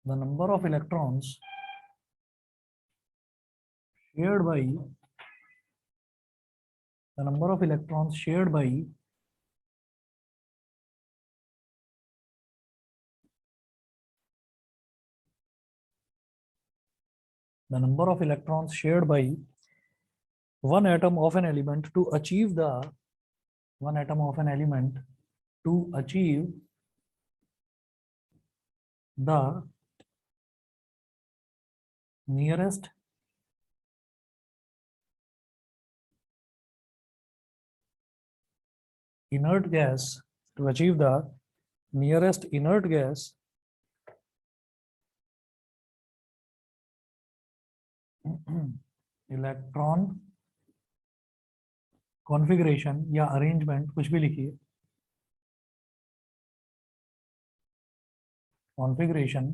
the number of electrons shared by the number of electrons shared by the number of electrons shared by one atom of an element to achieve the one atom of an element to achieve the nearest inert gas to achieve the nearest inert gas electron configuration या arrangement कुछ भी लिखिए configuration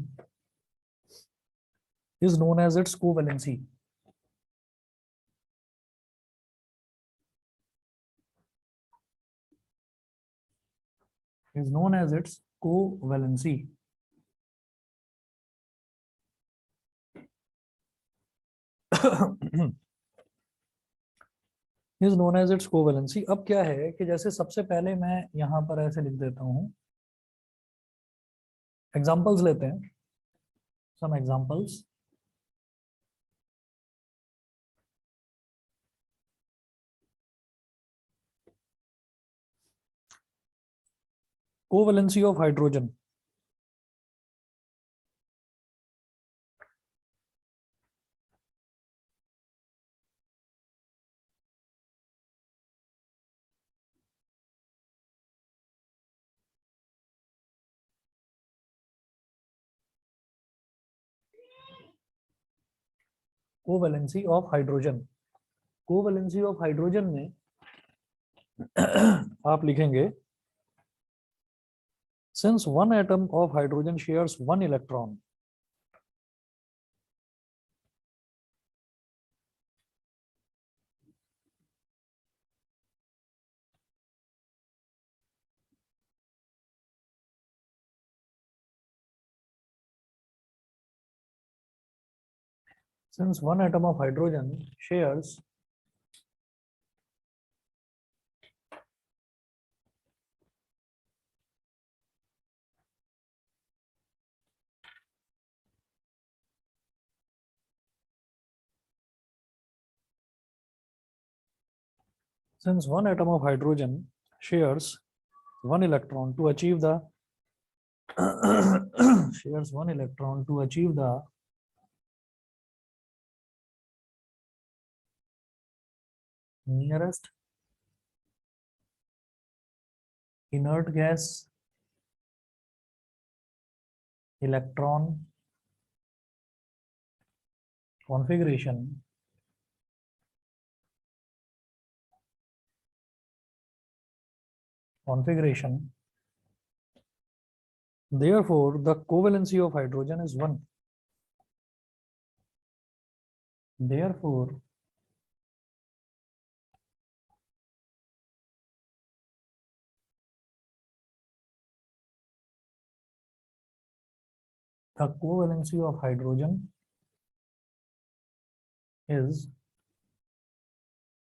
is known as its covalency is known as its covalency is known as its covalency। अब क्या है कि जैसे सबसे पहले मैं यहां पर ऐसे लिख देता हूं, एग्जांपल्स लेते हैं, some examples. Covalency of hydrogen, covalency of hydrogen, covalency of hydrogen में आप लिखेंगे since one atom of hydrogen shares one electron since one atom of hydrogen shares since one atom of hydrogen shares one electron to achieve the shares one electron to achieve the nearest inert gas electron configuration therefore the covalency of hydrogen is 1, therefore the covalency of hydrogen is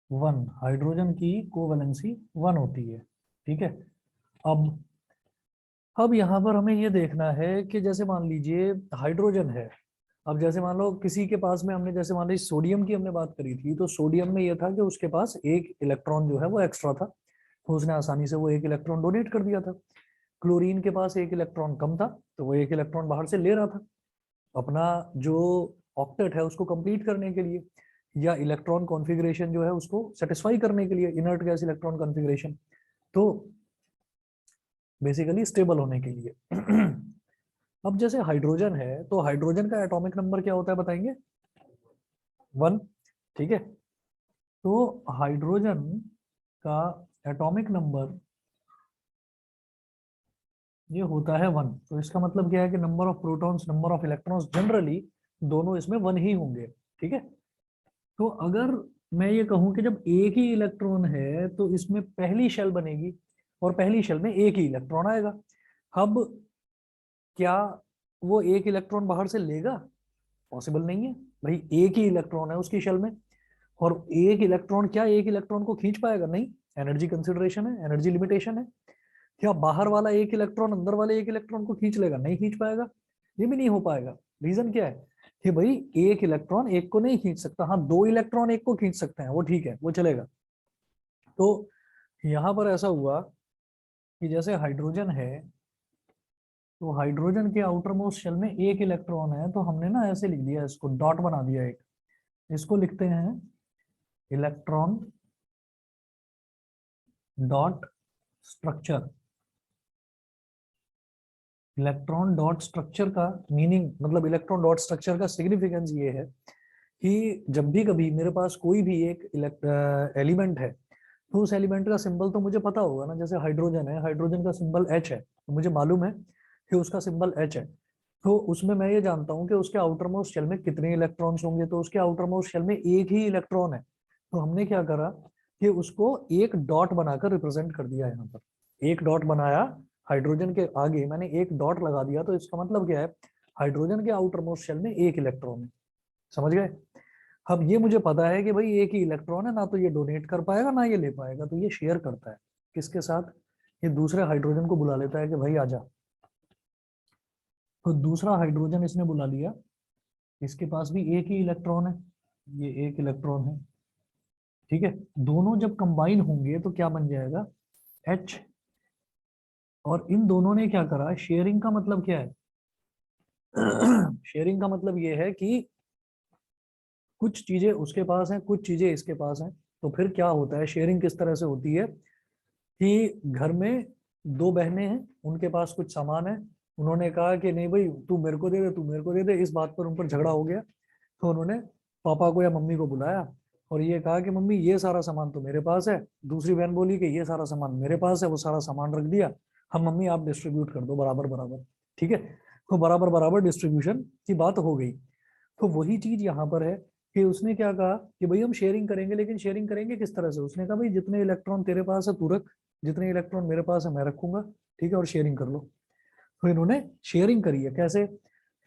1, hydrogen की covalency 1 होती है। ठीक है, अब यहाँ पर हमें ये देखना है कि जैसे मान लीजिए हाइड्रोजन है, अब जैसे मान लो किसी के पास में हमने जैसे मान लीजिए सोडियम की हमने बात करी थी, तो सोडियम में ये था कि उसके पास एक इलेक्ट्रॉन जो है वो एक्स्ट्रा था, तो उसने आसानी से वो एक इलेक्ट्रॉन डोनेट कर दिया था। क्लोरीन के पास एक इलेक्ट्रॉन कम था, तो वो एक इलेक्ट्रॉन बाहर से ले रहा था अपना जो ऑक्टेट है उसको कंप्लीट करने के लिए, या इलेक्ट्रॉन कॉन्फ़िगरेशन जो है उसको सेटिस्फाई करने के लिए, इनर्ट गैस इलेक्ट्रॉन कॉन्फ़िगरेशन, तो बेसिकली स्टेबल होने के लिए। अब जैसे हाइड्रोजन है, तो हाइड्रोजन का एटॉमिक नंबर क्या होता है बताएंगे? 1। ठीक है, तो हाइड्रोजन का एटॉमिक नंबर ये होता है 1। तो इसका मतलब क्या है कि number of protons, number of electrons generally दोनों इसमें 1 ही होंगे। ठीक है, तो अगर मैं ये कहूं कि जब एक ही इलेक्ट्रॉन है तो इसमें पहली शेल बनेगी और पहली शेल में एक ही इलेक्ट्रॉन आएगा। अब क्या वो एक इलेक्ट्रॉन बाहर से लेगा? पॉसिबल नहीं है भाई, एक ही इलेक्ट्रॉन है उसकी शेल में, और एक इलेक्ट्रॉन क्या एक इलेक्ट्रॉन को खींच पाएगा? नहीं, एनर्जी कंसिडरेशन है, एनर्जी लिमिटेशन है। क्या बाहर वाला एक इलेक्ट्रॉन अंदर वाले एक इलेक्ट्रॉन को खींच लेगा? नहीं खींच पाएगा, ये भी नहीं हो पाएगा। रीजन क्या है कि भाई एक इलेक्ट्रॉन एक को नहीं खींच सकता, हाँ दो इलेक्ट्रॉन एक को खींच सकते हैं, वो ठीक है, वो चलेगा। तो यहां पर ऐसा हुआ कि जैसे हाइड्रोजन है, तो हाइड्रोजन के आउटर मोस्ट शेल में एक इलेक्ट्रॉन है, तो हमने ना ऐसे लिख दिया, इसको डॉट बना दिया एक। इसको लिखते हैं electron dot structure. Electron dot structure का मीनिंग, मतलब इलेक्ट्रॉन डॉट स्ट्रक्चर का सिग्निफिकेंस ये है कि जब भी कभी मेरे पास कोई भी एक एलिमेंट है, तो उस एलिमेंट का सिंबल तो मुझे पता होगा ना। जैसे हाइड्रोजन है, हाइड्रोजन का सिंबल H है, तो मुझे मालूम है कि उसका सिंबल H है। तो उसमें मैं ये जानता हूँ कि उसके आउटर मोस्ट शेल में कितने इलेक्ट्रॉन्स होंगे, तो उसके आउटर मोस्ट शेल में एक ही इलेक्ट्रॉन है। तो हमने क्या करा कि उसको एक डॉट बनाकर रिप्रेजेंट कर दिया। यहाँ पर एक डॉट बनाया, हाइड्रोजन के आगे मैंने एक डॉट लगा दिया, तो इसका मतलब क्या है, हाइड्रोजन के आउटर मोस्ट शेल में एक इलेक्ट्रॉन है। समझ गए? अब ये मुझे पता है कि भाई एक ही इलेक्ट्रॉन है, ना तो ये डोनेट कर पाएगा ना ये ले पाएगा, तो ये शेयर करता है किसके साथ, ये दूसरे हाइड्रोजन को बुला लेता है कि भाई आजा। तो दूसरा हाइड्रोजन इसने बुला लिया, इसके पास भी एक ही इलेक्ट्रॉन है, ये एक इलेक्ट्रॉन है, ठीक है। दोनों जब कंबाइन होंगे तो क्या बन जाएगा, H। और इन दोनों ने क्या करा, शेयरिंग का मतलब क्या है शेयरिंग का मतलब ये है कि कुछ चीजें उसके पास हैं, कुछ चीजें इसके पास हैं। तो फिर क्या होता है, शेयरिंग किस तरह से होती है कि घर में दो बहनें हैं, उनके पास कुछ सामान है, उन्होंने कहा कि नहीं भाई तू मेरे को दे दे, तू मेरे को दे दे, इस बात पर उन पर झगड़ा हो गया। तो उन्होंने पापा को या मम्मी को बुलाया और ये कहा कि मम्मी ये सारा सामान तो मेरे पास है। दूसरी बहन बोली कि ये सारा सामान मेरे पास है, वो सारा सामान रख दिया। हम मम्मी आप डिस्ट्रीब्यूट कर दो बराबर बराबर, ठीक है। तो बराबर बराबर डिस्ट्रीब्यूशन की बात हो गई। तो वही चीज यहाँ पर है कि उसने क्या कहा कि भाई हम शेयरिंग करेंगे, लेकिन शेयरिंग करेंगे किस तरह से। उसने कहा भाई जितने इलेक्ट्रॉन तेरे पास है तू रख, जितने इलेक्ट्रॉन मेरे पास है मैं रखूंगा, ठीक है, और शेयरिंग कर लो। तो इन्होंने शेयरिंग करी है कैसे,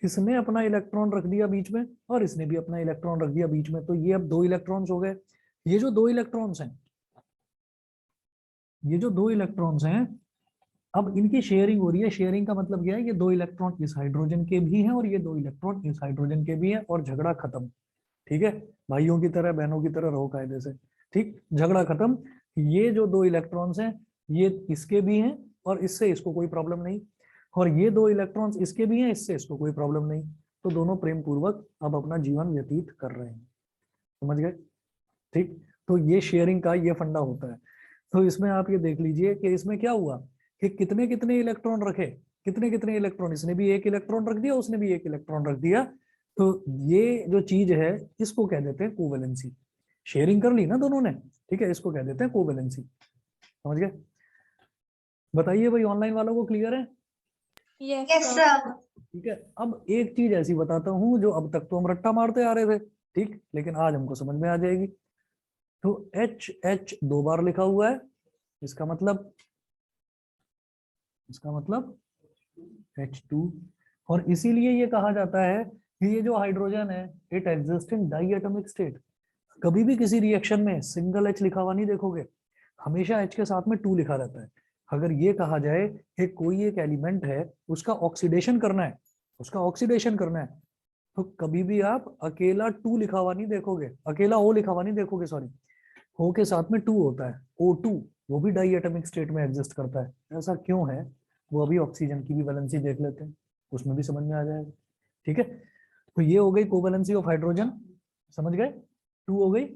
इसने अपना इलेक्ट्रॉन रख दिया बीच में और इसने भी अपना इलेक्ट्रॉन रख दिया बीच में, तो ये अब दो इलेक्ट्रॉन्स हो गए। ये जो दो इलेक्ट्रॉन्स हैं, ये जो दो इलेक्ट्रॉन्स हैं, अब इनकी शेयरिंग हो रही है। शेयरिंग का मतलब क्या है, ये दो इलेक्ट्रॉन इस हाइड्रोजन के भी हैं और ये दो इलेक्ट्रॉन इस हाइड्रोजन के भी हैं, और झगड़ा खत्म, ठीक है। भाइयों की तरह बहनों की तरह रहो कायदे से, ठीक, झगड़ा खत्म। ये जो दो इलेक्ट्रॉन्स हैं, ये इसके भी हैं और इससे इसको कोई प्रॉब्लम नहीं, और ये दो इलेक्ट्रॉन्स इसके भी हैं, इससे इसको कोई प्रॉब्लम नहीं। तो दोनों प्रेम पूर्वक अब अपना जीवन व्यतीत कर रहे हैं। समझ गए? ठीक। तो ये शेयरिंग का ये फंडा होता है। तो इसमें आप ये देख लीजिए कि इसमें क्या हुआ कि कितने कितने इलेक्ट्रॉन रखे, कितने कितने इलेक्ट्रॉन, इसने भी एक इलेक्ट्रॉन रख दिया, उसने भी एक इलेक्ट्रॉन रख दिया। तो ये जो चीज है, इसको कह देते हैं कोवेलेंसी। शेयरिंग कर ली ना दोनों ने, ठीक है, इसको कह देते हैं कोवेलेंसी। समझ गए? बताइए भाई, ऑनलाइन वालों को क्लियर है? Yes sir. ठीक है। अब एक चीज ऐसी बताता हूँ जो अब तक तो हम रट्टा मारते आ रहे थे, ठीक, लेकिन आज हमको समझ में आ जाएगी। तो एच एच दो बार लिखा हुआ है, इसका मतलब, इसका मतलब H2। और इसीलिए ये कहा जाता है कि ये जो हाइड्रोजन है, it exist in diatomic state. कभी भी किसी रिएक्शन में सिंगल H लिखा हुआ नहीं देखोगे, हमेशा H के साथ में 2 लिखा रहता है। अगर ये कहा जाए कि कोई एक एलिमेंट है, उसका ऑक्सीडेशन करना है, उसका ऑक्सीडेशन करना है, तो कभी भी आप अकेला 2 लिखा हुआ नहीं देखोगे, अकेला O लिखा हुआ नहीं देखोगे, सॉरी, O के साथ में 2 होता है, O2। वो भी डाई एटॉमिक स्टेट में एग्जिस्ट करता है। ऐसा क्यों है, वो अभी ऑक्सीजन की भी वैलेंसी देख लेते हैं, उसमें भी समझ में आ जाएगा, ठीक है। तो ये हो गई कोवैलेंसी ऑफ हाइड्रोजन, समझ गए? 2 हो गई,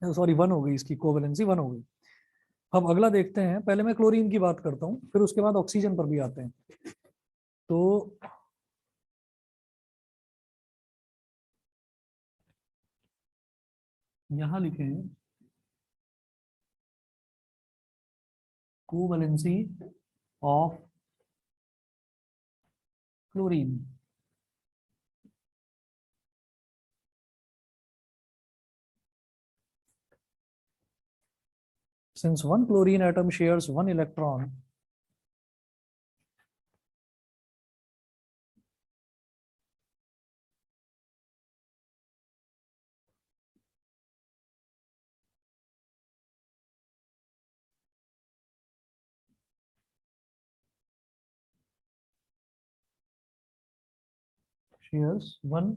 सॉरी 1 हो गई, इसकी कोवैलेंसी 1 हो गई। अब अगला देखते हैं, पहले मैं क्लोरीन की बात करता हूँ, फिर उसके बाद ऑक्सीजन पर भी आते हैं। तो यहां लिखे हैं covalency of chlorine. Since one chlorine atom shares one electron shares one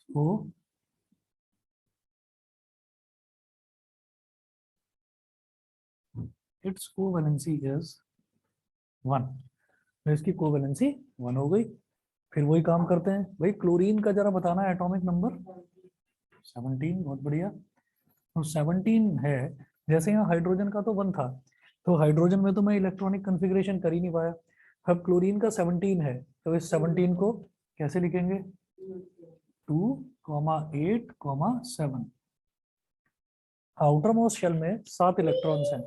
so its covalency is 1। तो इसकी कोवेलेंसी 1 हो गई। फिर वही काम करते हैं भाई, क्लोरीन का जरा बताना एटॉमिक नंबर 17। बहुत बढ़िया। तो 17 है। जैसे यहाँ हाइड्रोजन का तो 1 था, तो हाइड्रोजन में तो मैं इलेक्ट्रॉनिक कॉन्फ़िगरेशन कर ही नहीं पाया। अब क्लोरीन का 17 है, तो इस 17 को कैसे लिखेंगे? 2,8,7। आउटर मोस्ट शेल में 7 इलेक्ट्रॉन्स हैं।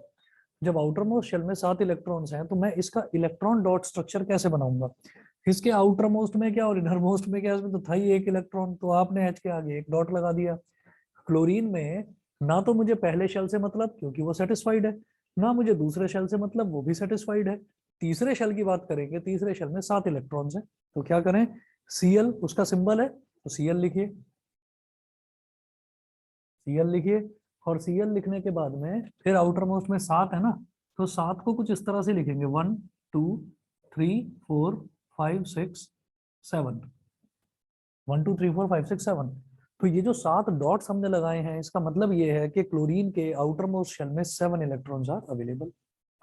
जब आउटर मोस्ट शेल में 7 इलेक्ट्रॉन्स हैं, तो मैं इसका इलेक्ट्रॉन डॉट स्ट्रक्चर कैसे बनाऊंगा? इसके आउटर मोस्ट में क्या और इनर मोस्ट में क्या? इसमें तो था ही एक इलेक्ट्रॉन, तो आपने एच के आगे एक डॉट लगा दिया। क्लोरीन में ना तो मुझे पहले शेल से मतलब, क्योंकि वो सेटिस्फाइड है, ना मुझे दूसरे शेल से मतलब, वो भी सेटिस्फाइड है। तीसरे शेल की बात करेंगे, तीसरे शेल में 7 इलेक्ट्रॉन्स हैं, तो क्या करें? Cl उसका सिंबल है, तो Cl लिखिए, Cl लिखिए। और Cl लिखने के बाद में फिर आउटर मोस्ट में 7 है ना, तो 7 को कुछ इस तरह से लिखेंगे, 1 2 3 4 5 6 7। 1 2 3 4 5 6 7। तो ये जो 7 डॉट्स हमने लगाए हैं, इसका मतलब ये है कि क्लोरीन के आउटर मोस्ट शेल में 7 इलेक्ट्रॉन्स आर अवेलेबल।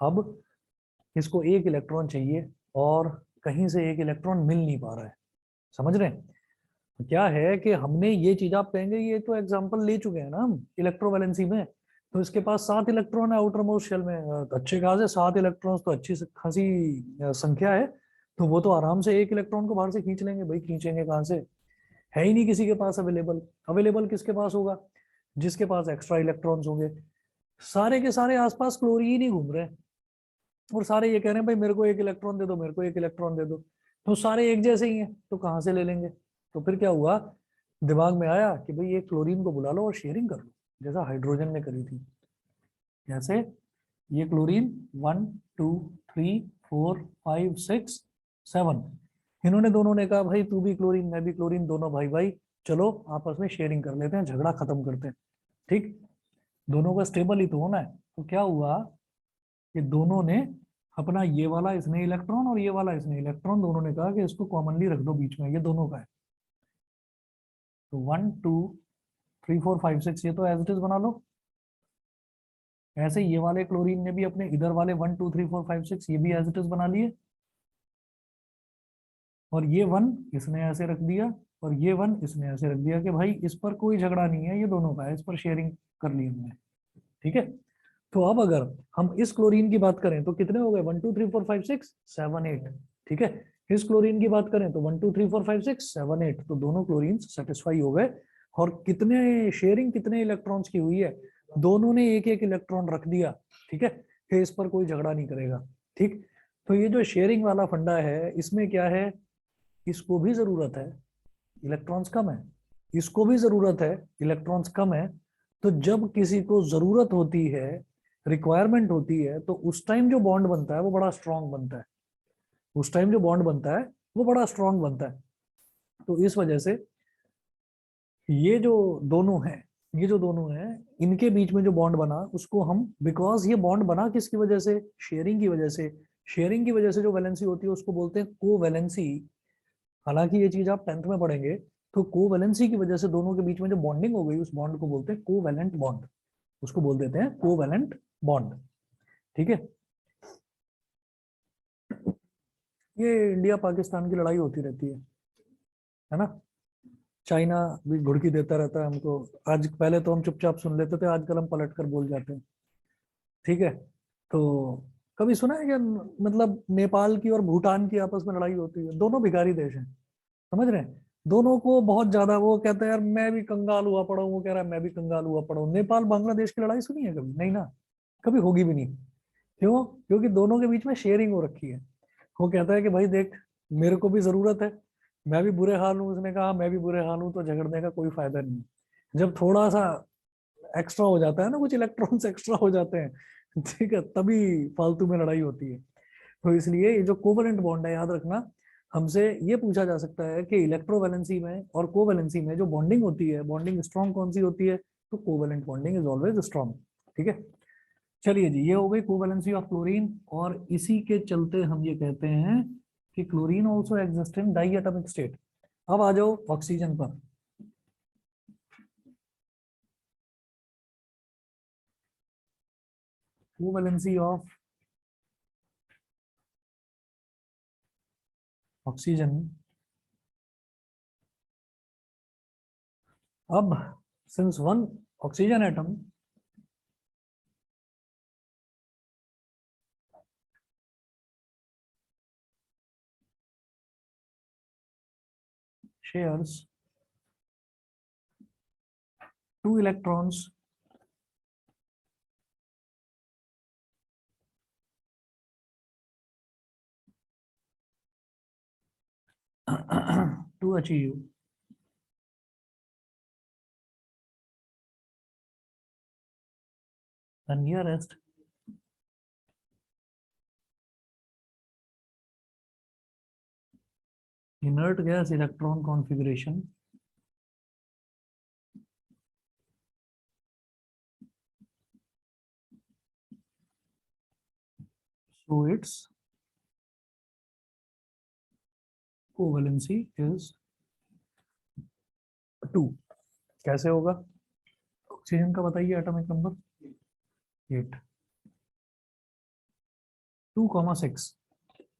अब इसको एक इलेक्ट्रॉन चाहिए और कहीं से एक इलेक्ट्रॉन मिल नहीं पा रहा है। समझ रहे हैं? तो क्या है कि हमने ये चीज, आप कहेंगे ये तो एग्जांपल ले चुके हैं ना हम इलेक्ट्रोवैलेंसी में, तो इसके पास 7 इलेक्ट्रॉन है आउटर मोस्ट शेल में। अच्छे खासे 7 इलेक्ट्रॉन्स तो अच्छी खासी संख्या है, तो वो तो आराम से एक इलेक्ट्रॉन को बाहर से खींच लेंगे। भाई खींचेंगे कहाँ से? है ही नहीं किसी के पास अवेलेबल। अवेलेबल किसके पास होगा? जिसके पास एक्स्ट्रा इलेक्ट्रॉन्स होंगे। सारे के सारे आसपास क्लोरीन ही घूम रहे हैं, और सारे ये कह रहे हैं भाई मेरे को एक इलेक्ट्रॉन दे दो, मेरे को एक इलेक्ट्रॉन दे दो। तो सारे एक जैसे ही हैं, तो कहाँ से ले लेंगे? तो फिर क्या हुआ, दिमाग में आया कि भाई ये क्लोरीन को बुला लो और शेयरिंग कर लो, जैसा हाइड्रोजन ने करी थी। कैसे? ये क्लोरीन 1 2 3 4 5 6 7, इन्होंने दोनों ने कहा भाई तू भी क्लोरीन मैं भी क्लोरीन, दोनों भाई भाई, चलो आपस में शेयरिंग कर लेते हैं, झगड़ा खत्म करते हैं। ठीक, दोनों का स्टेबल ही तो होना है। तो क्या हुआ कि दोनों ने अपना, ये वाला इसने इलेक्ट्रॉन और ये वाला इसने इलेक्ट्रॉन, दोनों ने कहा कि इसको कॉमनली रख दो बीच में, ये दोनों का है। तो 1 2 3 4 5 6 ये तो एज इट इज बना लो। ऐसे ये वाले क्लोरीन ने भी अपने इधर वाले 1 2 3 4 5 6 ये भी एज इट इज बना लिए, और ये 1 इसने ऐसे रख दिया, और ये 1 इसने ऐसे रख दिया कि भाई इस पर कोई झगड़ा नहीं है, ये दोनों का है, इस पर शेयरिंग कर ली हमने। ठीक है, तो अब अगर हम इस क्लोरीन की बात करें तो कितने हो गए? 1 2 3 4 5 6 7 8। ठीक है, इस क्लोरीन की बात करें तो 1 2 3 4 5 6 7 8, तो दोनों क्लोरीन सेटिस्फाई हो गए। और कितने शेयरिंग कितने इलेक्ट्रॉन्स की हुई है? दोनों ने एक एक इलेक्ट्रॉन रख दिया। ठीक है, कि इस पर कोई झगड़ा नहीं करेगा। ठीक, तो ये जो शेयरिंग वाला फंडा है, इसमें क्या है, इसको भी जरूरत है, इलेक्ट्रॉन्स कम है, इसको भी जरूरत है, इलेक्ट्रॉन्स कम है। तो जब किसी को जरूरत होती है, रिक्वायरमेंट होती है, तो उस टाइम जो बॉन्ड बनता है वो बड़ा स्ट्रांग बनता है। उस टाइम जो बॉन्ड बनता है वो बड़ा स्ट्रांग बनता है। तो इस वजह से ये जो दोनों हैं, ये जो दोनों हैं, इनके बीच में जो बॉन्ड बना उसको हम, बिकॉज ये बॉन्ड बना किसकी वजह से? शेयरिंग की वजह से। शेयरिंग की वजह से जो वैलेंसी होती है उसको बोलते हैं कोवैलेंसी। हालांकि ये चीज आप 10th में पढ़ेंगे। तो कोवैलेंसी की वजह से दोनों के बीच में जो बॉन्डिंग हो गई, उस बॉन्ड को बोलते हैं कोवैलेंट बॉन्ड। उसको बोल देते हैं कोवैलेंट बॉन्ड। ठीक है, ये इंडिया पाकिस्तान की लड़ाई होती रहती है ना? चाइना भी घुड़की देता रहता है हमको। आज पहले तो हम चुपचाप सुन लेते थे, आजकल हम पलट कर बोल जाते हैं। ठीक है, तो कभी सुना है क्या, मतलब नेपाल की और भूटान की आपस में लड़ाई होती है? दोनों भिखारी देश हैं, समझ रहे हैं? दोनों को बहुत ज्यादा, वो कहता है यार मैं भी कंगाल हुआ पड़ा हूँ, वो कह रहा है मैं भी कंगाल हुआ पड़ा हूँ। नेपाल बांग्लादेश की लड़ाई सुनी है कभी? नहीं ना, कभी होगी भी नहीं। क्यों? क्योंकि दोनों के बीच में शेयरिंग हो रखी है। वो कहता है कि भाई देख, मेरे को भी जरूरत है, मैं भी बुरे हाल हूँ। उसने कहा मैं भी बुरे हाल हूँ, तो झगड़ने का कोई फायदा नहीं है। जब थोड़ा सा एक्स्ट्रा हो जाता है ना, कुछ इलेक्ट्रॉन्स एक्स्ट्रा हो जाते हैं, ठीक है, तभी फालतू में लड़ाई होती है। तो इसलिए ये जो कोवलेंट बॉन्ड है, याद रखना, हमसे ये पूछा जा सकता है कि इलेक्ट्रोवैलेंसी में और कोवैलेंसी में जो बॉन्डिंग होती है, बॉन्डिंग स्ट्रॉन्ग कौन सी होती है? तो covalent bonding is always strong. ठीक है, चलिए जी, ये हो गई कोवैलेंसी ऑफ क्लोरीन। और इसी के चलते हम ये कहते हैं कि chlorine also exist in diatomic state. अब आ जाओ ऑक्सीजन पर। Covalency of oxygen. अब since one oxygen atom shares two electrons to achieve the nearest inert gas electron configuration, so its covalency is 2। कैसे होगा? ऑक्सीजन का बताइए atomic number 8, 2,6।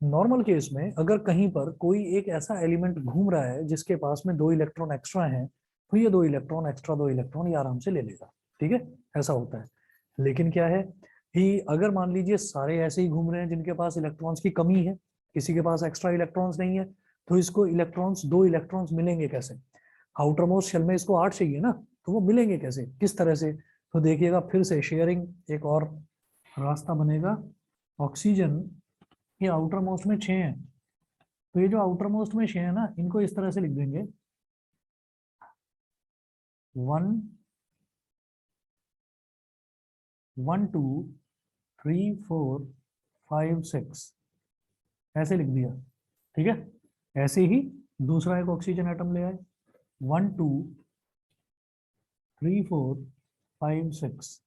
Normal case में अगर कहीं पर कोई एक ऐसा एलिमेंट घूम रहा है जिसके पास में 2 इलेक्ट्रॉन एक्स्ट्रा हैं, तो ये 2 इलेक्ट्रॉन एक्स्ट्रा, 2 इलेक्ट्रॉन ये आराम से ले लेगा। ठीक है, ऐसा होता है। लेकिन क्या है कि अगर मान लीजिए सारे ऐसे ही घूम रहे हैं जिनके पास इलेक्ट्रॉन्स की कमी है, किसी के पास एक्स्ट्रा इलेक्ट्रॉन्स नहीं है, तो इसको इलेक्ट्रॉन्स, 2 इलेक्ट्रॉन्स मिलेंगे कैसे? आउटर मोस्ट शेल में इसको 8 चाहिए ना, तो वो मिलेंगे कैसे, किस तरह से? तो देखिएगा फिर से शेयरिंग एक और रास्ता बनेगा। ऑक्सीजन ये आउटर मोस्ट में 6 है, तो ये जो आउटर मोस्ट में 6 है ना, इनको इस तरह से लिख देंगे 1 1 2 3 4 5 6, ऐसे लिख दिया। ठीक है, ऐसे ही दूसरा एक ऑक्सीजन एटम ले आए, 1 2 3 4 5 6।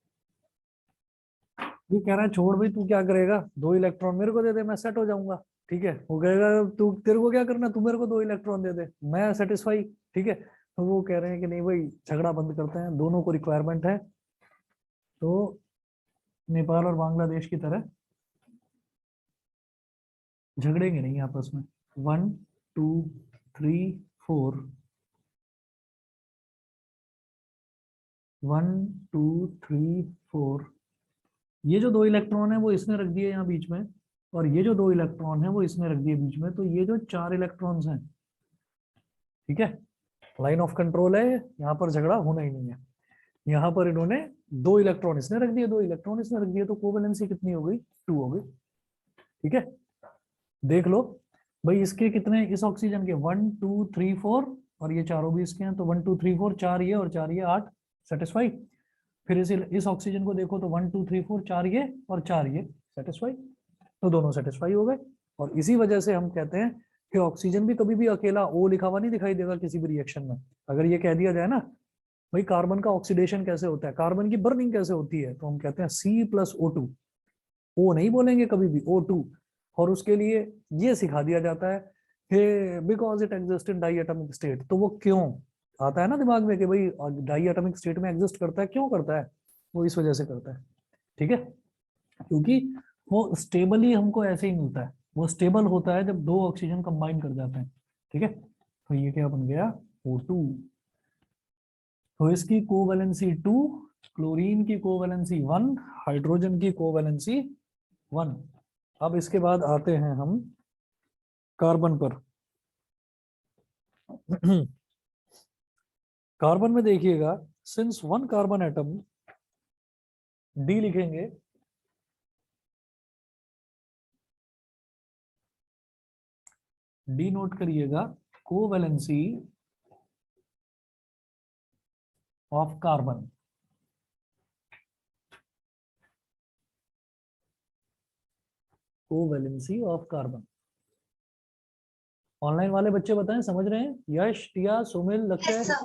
ये कह रहा है छोड़ भाई, तू क्या करेगा, 2 इलेक्ट्रॉन मेरे को दे दे, मैं सेट हो जाऊंगा। ठीक है, वो कहेगा तू, तेरे को क्या करना, तू मेरे को 2 इलेक्ट्रॉन दे दे, मैं सेटिस्फाई। ठीक है, तो वो कह रहे हैं कि नहीं भाई, झगड़ा बंद करते हैं, दोनों को रिक्वायरमेंट है। तो नेपाल और बांग्लादेश की तरह झगड़ेंगे नहीं आपस में। 1 2 3 4, 1 2 3 4, ये जो 2 इलेक्ट्रॉन है वो इसने रख दिए यहाँ बीच में, और ये जो 2 इलेक्ट्रॉन है वो इसने रख दिए बीच में, तो ये जो 4 इलेक्ट्रॉन्स हैं, ठीक है, लाइन ऑफ कंट्रोल है, यहाँ पर झगड़ा होना ही नहीं है। यहाँ पर इन्होंने 2 इलेक्ट्रॉन इसने रख दिए, 2 इलेक्ट्रॉन इसने रख दिए, तो कोवैलेंसी कितनी हो गई? 2 हो गई। ठीक है, देख लो भाई, इसके कितने, इस ऑक्सीजन के 1 2 3 4, और ये चारों भी इसके हैं, तो 1 2 3 4, 4 ये और 4 ये, 8, सेटिस्फाई। फिर इस ऑक्सीजन को देखो तो 1 2 3 4, 4 ये और 4 ये, सेटिस्फाई। तो दोनों सेटिस्फाई हो गए। और इसी वजह से हम कहते हैं कि ऑक्सीजन भी कभी भी अकेला ओ लिखा हुआ नहीं दिखाई देगा किसी भी रिएक्शन में। अगर ये कह दिया जाए ना भाई कार्बन का ऑक्सीडेशन कैसे होता है, कार्बन की बर्निंग कैसे होती है, तो हम कहते हैं C+O2। ओ नहीं बोलेंगे कभी भी, O2। और उसके लिए ये सिखा दिया जाता है कि because it exist in diatomic state. तो वो क्यों आता है ना दिमाग में कि भाई डाई एटॉमिक स्टेट में एग्जिस्ट करता है, क्यों करता है? वो इस वजह से करता है। ठीक है, क्योंकि वो स्टेबली हमको ऐसे ही मिलता है, वो स्टेबल होता है जब 2 ऑक्सीजन कंबाइन कर जाते हैं। ठीक है, तो ये क्या बन गया? O2। तो इसकी कोवैलेंसी 2, क्लोरीन की कोवैलेंसी 1, हाइड्रोजन की कोवैलेंसी 1। अब इसके बाद आते हैं हम कार्बन पर। कार्बन में देखिएगा, सिंस 1 कार्बन एटम, डी लिखेंगे, डी नोट करिएगा, covalency of carbon. Covalency of carbon. Online वाले बच्चे बताएं, समझ रहे हैं? यश, टिया, सुमिल, लक्ष्य, Yes, sir.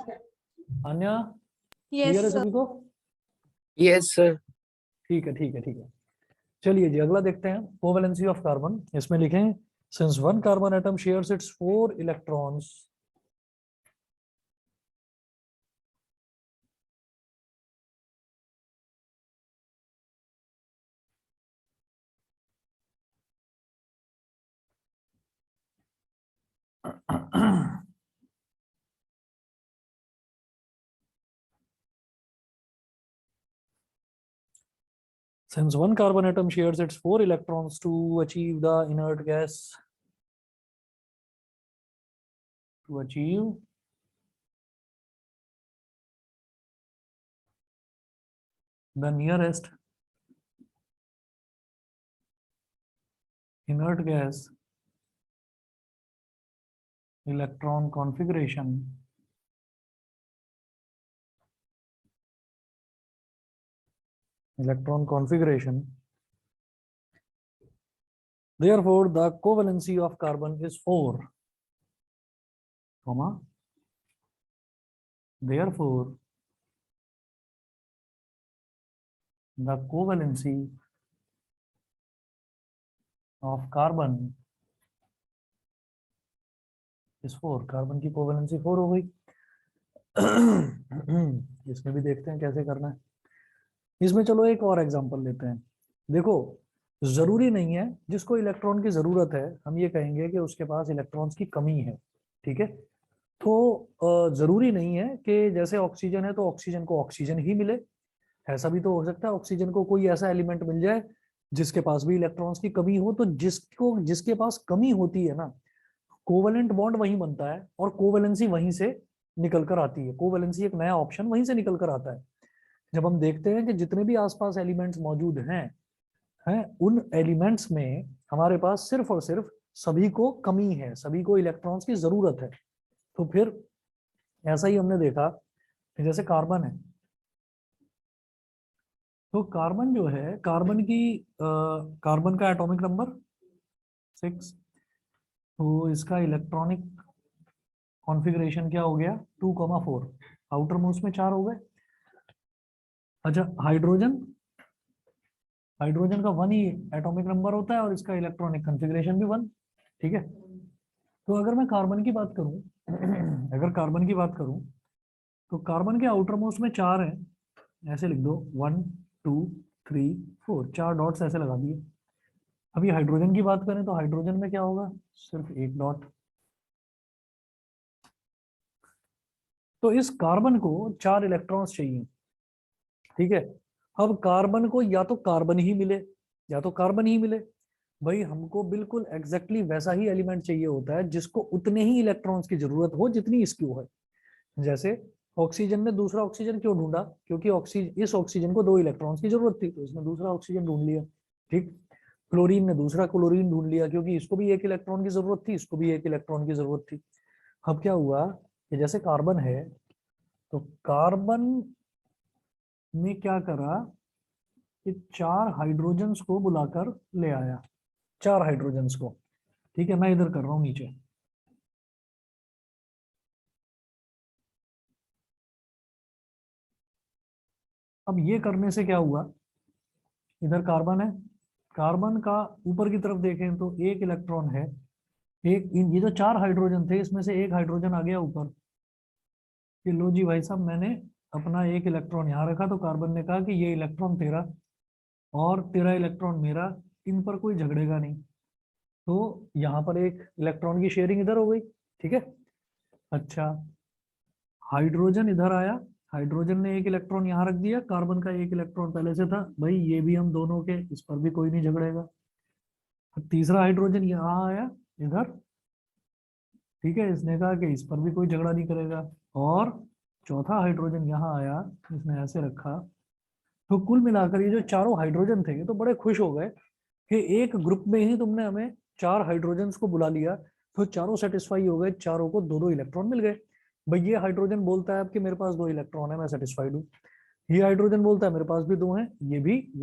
अन्या, Yes, क्लियर है sir. सभी को? Yes sir. ठीक है, ठीक है, ठीक है। चलिए जी, अगला देखते हैं, कोवैलेंसी ऑफ कार्बन। इसमें लिखें, since one carbon atom shares it's 4 electrons, since one carbon atom shares its 4 electrons to achieve the inert gas, to achieve the nearest inert gas electron configuration, therefore the covalency of carbon is 4, comma, therefore the covalency of carbon is 4। Carbon की covalency 4 हो गई। इसमें भी देखते हैं कैसे करना है। इसमें चलो एक और एग्जांपल लेते हैं। देखो, जरूरी नहीं है जिसको इलेक्ट्रॉन की जरूरत है हम ये कहेंगे कि उसके पास इलेक्ट्रॉन्स की कमी है, ठीक है? तो जरूरी नहीं है कि जैसे ऑक्सीजन है तो ऑक्सीजन को ऑक्सीजन ही मिले। ऐसा भी तो हो सकता है ऑक्सीजन को कोई ऐसा एलिमेंट मिल जाए जिसके पास भी इलेक्ट्रॉन्स की कमी हो। तो जिसके पास कमी होती है ना, कोवेलेंट बॉन्ड वहीं बनता है और कोवेलेंसी वहीं से निकल कर आती है। कोवेलेंसी एक नया ऑप्शन वहीं से निकल कर आता है। जब हम देखते हैं कि जितने भी आसपास एलिमेंट्स मौजूद हैं उन एलिमेंट्स में हमारे पास सिर्फ और सिर्फ सभी को कमी है, सभी को इलेक्ट्रॉन्स की जरूरत है। तो फिर ऐसा ही हमने देखा कि जैसे कार्बन है, तो कार्बन जो है, कार्बन का एटॉमिक नंबर 6, तो इसका इलेक्ट्रॉनिक कॉन्फ़िगरेशन क्या हो गया, 2,4। आउटर मोस्ट में 4 हो गए। अच्छा, हाइड्रोजन का 1 ही एटॉमिक नंबर होता है और इसका इलेक्ट्रॉनिक कॉन्फ़िगरेशन भी 1, ठीक है? तो अगर मैं कार्बन की बात करूं तो कार्बन के आउटर मोस्ट में 4 हैं, ऐसे लिख दो 1 2 3 4, 4 डॉट्स ऐसे लगा दिए। अभी हाइड्रोजन की बात करें तो हाइड्रोजन में क्या होगा, सिर्फ 1 डॉट। तो इस कार्बन को 4 इलेक्ट्रॉन्स चाहिए, ठीक है? अब कार्बन को या तो कार्बन ही मिले, भाई हमको बिल्कुल एग्जैक्टली वैसा ही एलिमेंट चाहिए होता है जिसको उतने ही इलेक्ट्रॉन्स की जरूरत हो जितनी इसकी है। जैसे ऑक्सीजन ने दूसरा ऑक्सीजन क्यों ढूंढा, क्योंकि इस ऑक्सीजन को 2 इलेक्ट्रॉन्स की जरूरत थी, तो इसने दूसरा ऑक्सीजन ढूंढ लिया, ठीक। क्लोरीन ने दूसरा क्लोरीन ढूंढ लिया क्योंकि इसको भी 1 इलेक्ट्रॉन की जरूरत थी, इसको भी 1 इलेक्ट्रॉन की जरूरत थी। अब क्या हुआ कि जैसे कार्बन है तो कार्बन ने क्या करा कि 4 हाइड्रोजन्स को बुलाकर ले आया, 4 हाइड्रोजन्स को, ठीक है? मैं इधर कर रहा हूं नीचे। अब ये करने से क्या हुआ, इधर कार्बन है, कार्बन का ऊपर की तरफ देखें तो 1 इलेक्ट्रॉन है, ये जो 4 हाइड्रोजन थे इसमें से 1 हाइड्रोजन आ गया ऊपर कि लो जी भाई साहब, मैंने अपना 1 इलेक्ट्रॉन यहाँ रखा तो कार्बन ने कहा कि ये इलेक्ट्रॉन तेरा और तेरा इलेक्ट्रॉन मेरा, इन पर कोई झगड़ेगा नहीं। तो यहाँ पर 1 इलेक्ट्रॉन की शेयरिंग इधर हो गई, ठीक है? अच्छा, हाइड्रोजन इधर आया, हाइड्रोजन ने 1 इलेक्ट्रॉन यहाँ रख दिया, कार्बन का 1 इलेक्ट्रॉन पहले से था, भाई ये भी हम दोनों के, इस पर भी कोई नहीं झगड़ेगा। तीसरा हाइड्रोजन यहाँ आया इधर, ठीक है, इसने कहा कि इस पर भी कोई झगड़ा नहीं करेगा। और चौथा हाइड्रोजन यहाँ आया, इसने ऐसे रखा। तो कुल मिलाकर ये जो चारों हाइड्रोजन थे ये तो बड़े खुश हो गए कि एक ग्रुप में ही तुमने हमें 4 हाइड्रोजन्स को बुला लिया, तो चारों सेटिस्फाई हो गए, चारों को दो दो इलेक्ट्रॉन मिल गए। भाई ये हाइड्रोजन बोलता है अब कि मेरे पास दो इलेक्ट्रॉन है, मैं सेटिस्फाइड हूँ। ये हाइड्रोजन बोलता है मेरे पास भी दो हैं, ये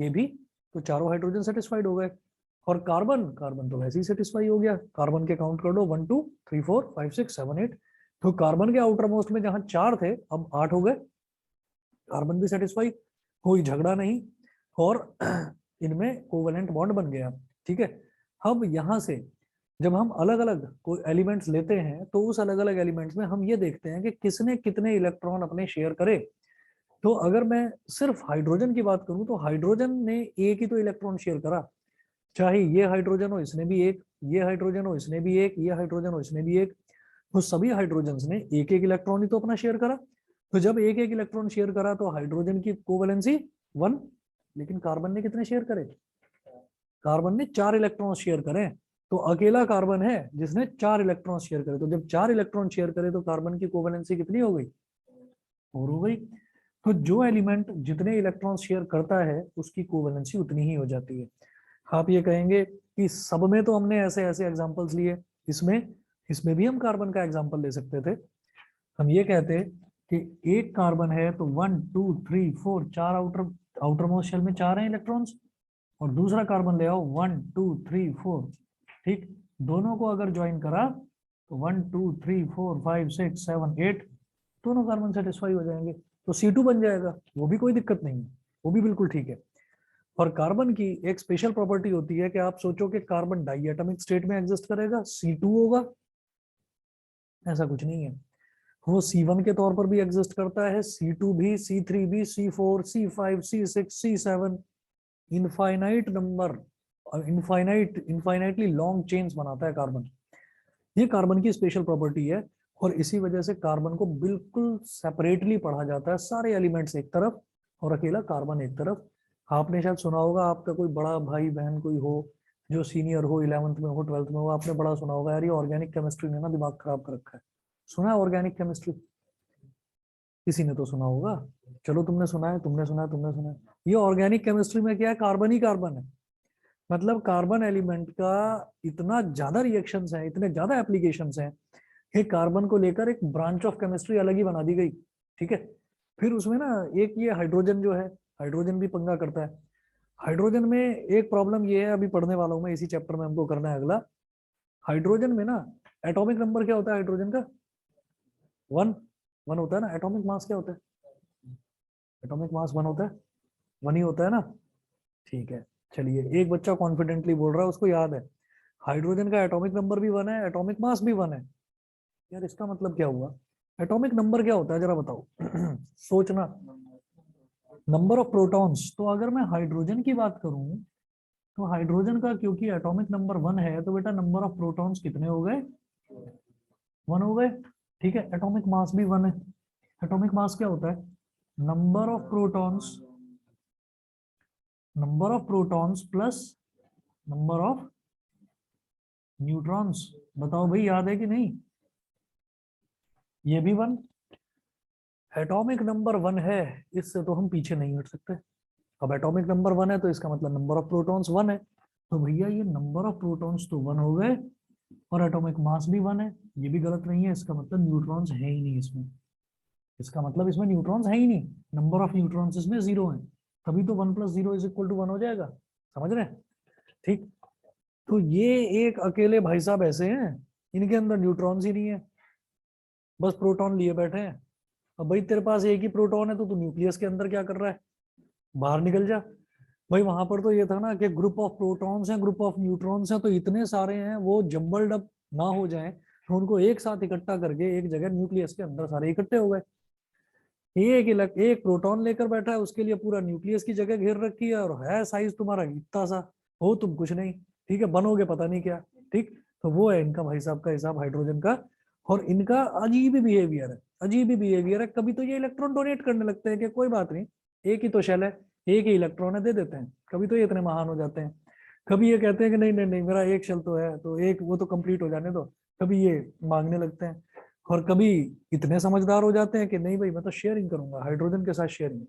भी, तो चारों हाइड्रोजन सेटिस्फाइड हो गए। और कार्बन, कार्बन तो वैसे ही सेटिस्फाई हो गया। कार्बन के काउंट कर लो, 1 2 3 4 5 6 7 8। तो कार्बन के आउटर मोस्ट में जहां 4 थे अब 8 हो गए। कार्बन भी सेटिस्फाई, कोई झगड़ा नहीं, और इनमें कोवेलेंट बॉन्ड बन गया। ठीक है, अब यहां से जब हम अलग अलग कोई एलिमेंट्स लेते हैं तो उस अलग अलग एलिमेंट्स में हम ये देखते हैं कि किसने कितने इलेक्ट्रॉन अपने शेयर करे। तो अगर मैं सिर्फ हाइड्रोजन की बात करूं तो हाइड्रोजन ने एक ही तो इलेक्ट्रॉन शेयर करा, चाहे ये हाइड्रोजन हो इसने भी एक, ये हाइड्रोजन हो इसने भी एक, ये हाइड्रोजन हो इसने भी एक, तो सभी हाइड्रोजन ने एक एक इलेक्ट्रॉन ही तो अपना शेयर करा। तो जब एक एक इलेक्ट्रॉन शेयर करा तो हाइड्रोजन की कोवेलेंसी 1। लेकिन कार्बन ने कितने शेयर करे? कार्बन ने 4 इलेक्ट्रॉन शेयर करे। तो अकेला कार्बन है जिसने 4 इलेक्ट्रॉन शेयर करे। तो जब 4 इलेक्ट्रॉन शेयर करे तो कार्बन की कोवेलेंसी कितनी हो गई? 4 हो गई। तो जो एलिमेंट जितने इलेक्ट्रॉन शेयर करता है उसकी कोवेलेंसी उतनी ही हो जाती है। आप ये कहेंगे कि सब में तो हमने ऐसे ऐसे एग्जांपल्स लिए, इसमें इसमें भी हम कार्बन का एग्जांपल ले सकते थे। हम ये कहते कि एक कार्बन है तो 1 2 3 4 चार आउटर मोस्ट शेल में 4 हैं इलेक्ट्रॉन्स, और दूसरा कार्बन ले आओ 1 2 3 4। ठीक, दोनों को अगर ज्वाइन करा तो 1 2 3 4 5 6 7 8 दोनों कार्बन सेटिस्फाई हो जाएंगे, तो C2 बन जाएगा। वो भी कोई दिक्कत नहीं है, वो भी बिल्कुल ठीक है। और कार्बन की एक स्पेशल प्रॉपर्टी होती है कि आप सोचो कि कार्बन डाइएटॉमिक स्टेट में एग्जिस्ट करेगा, C2 होगा, ऐसा कुछ नहीं है। वो C1 के तौर पर भी एग्जिस्ट करता है, C2 भी, C3 भी, C4 C5 C6 C7, infinite number, infinitely long chains बनाता है कार्बन। ये कार्बन की स्पेशल प्रॉपर्टी है, और इसी वजह से कार्बन को बिल्कुल सेपरेटली पढ़ा जाता है, सारे एलिमेंट्स एक तरफ और अकेला कार्बन एक तरफ। आपने शायद सुना होगा, आपका कोई बड़ा भाई बहन कोई हो जो सीनियर हो, 11th में हो, 12th में हो, आपने बड़ा सुना होगा यार ये ऑर्गेनिक केमिस्ट्री ने ना दिमाग खराब कर रखा है। सुना है ऑर्गेनिक केमिस्ट्री? किसी ने तो सुना होगा। चलो तुमने सुना है, तुमने सुना है, तुमने सुना है। ये ऑर्गेनिक केमिस्ट्री में क्या है, कार्बन ही कार्बन है। मतलब कार्बन एलिमेंट का इतना ज्यादा रिएक्शंस है, इतने ज्यादा एप्लीकेशंस हैं कि कार्बन को लेकर एक ब्रांच ऑफ केमिस्ट्री अलग ही बना दी गई। ठीक है, फिर उसमें ना एक ये हाइड्रोजन जो है, हाइड्रोजन भी पंगा करता है। हाइड्रोजन में एक प्रॉब्लम ये है, अभी पढ़ने वाला हूं मैं, इसी चैप्टर में हमको करना है अगला। हाइड्रोजन में ना एटॉमिक नंबर क्या होता है हाइड्रोजन का? 1 1 होता है ना। एटॉमिक मास क्या होता है? एटॉमिक मास 1 होता है, 1 ही होता है ना। ठीक है, चलिए, एक बच्चा कॉन्फिडेंटली बोल रहा है, उसको याद है हाइड्रोजन का एटॉमिक नंबर भी 1 है, एटॉमिक मास भी 1 है। यार इसका मतलब क्या हुआ? एटॉमिक नंबर क्या होता है जरा बताओ। सोचना, नंबर ऑफ प्रोटॉन्स। तो अगर मैं हाइड्रोजन की बात करूं तो हाइड्रोजन का क्योंकि एटॉमिक नंबर 1 है तो बेटा नंबर ऑफ प्रोटॉन्स कितने हो गए? 1 हो गए। ठीक है, एटॉमिक मास भी 1 है। एटॉमिक मास क्या होता है? Number of protons, number of protons plus number of neutrons. बताओ भाई याद है कि नहीं? ये भी 1। एटॉमिक नंबर 1 है, इससे तो हम पीछे नहीं हट सकते। अब एटॉमिक नंबर 1 है तो इसका मतलब नंबर ऑफ प्रोटॉन्स 1 है। तो भैया ये नंबर ऑफ प्रोटॉन्स तो 1 हो गए, और एटॉमिक मास भी 1 है, ये भी गलत नहीं है। इसका मतलब न्यूट्रॉन्स है ही नहीं इसमें। इसका मतलब इसमें न्यूट्रॉन्स है ही नहीं, नंबर ऑफ न्यूट्रॉन्स इसमें 0 है। तभी तो 1 + 0 = 1 हो जाएगा। समझ रहे हैं? ठीक, तो ये एक अकेले भाई साहब ऐसे हैं, इनके अंदर न्यूट्रॉन्स ही नहीं है, बस प्रोटॉन लिए बैठे हैं। अब भाई तेरे पास एक ही प्रोटॉन है तो तू न्यूक्लियस के अंदर क्या कर रहा है? बाहर निकल जा। भाई वहां पर तो ये था ना कि ग्रुप ऑफ प्रोटॉन्स हैं, ग्रुप ऑफ न्यूट्रॉन्स हैं, तो इतने सारे हैं वो जम्बल्ड अप ना हो जाए, तो उनको एक साथ इकट्ठा करके एक जगह न्यूक्लियस के अंदर सारे इकट्ठे हो गए। एक प्रोटॉन लेकर बैठा है, उसके लिए पूरा न्यूक्लियस की जगह घेर रखी है, और है साइज तुम्हारा इतना सा, हो तुम कुछ नहीं। ठीक है, बनोगे पता नहीं क्या। ठीक, तो वो है इनका भाई साहब का हिसाब हाइड्रोजन का। और इनका अजीब ही बिहेवियर है, अजीब ही बिहेवियर है। कभी तो ये इलेक्ट्रॉन डोनेट करने लगते हैं कि कोई बात नहीं, एक ही तो शेल है, एक ही इलेक्ट्रॉन है, दे देते हैं। कभी तो ये इतने महान हो जाते हैं। कभी ये कहते हैं कि नहीं नहीं नहीं, मेरा एक शेल तो है, तो एक वो तो कंप्लीट हो जाने दो। कभी ये मांगने लगते हैं, और कभी इतने समझदार हो जाते हैं कि नहीं भाई मैं तो शेयरिंग करूंगा, हाइड्रोजन के साथ शेयरिंग,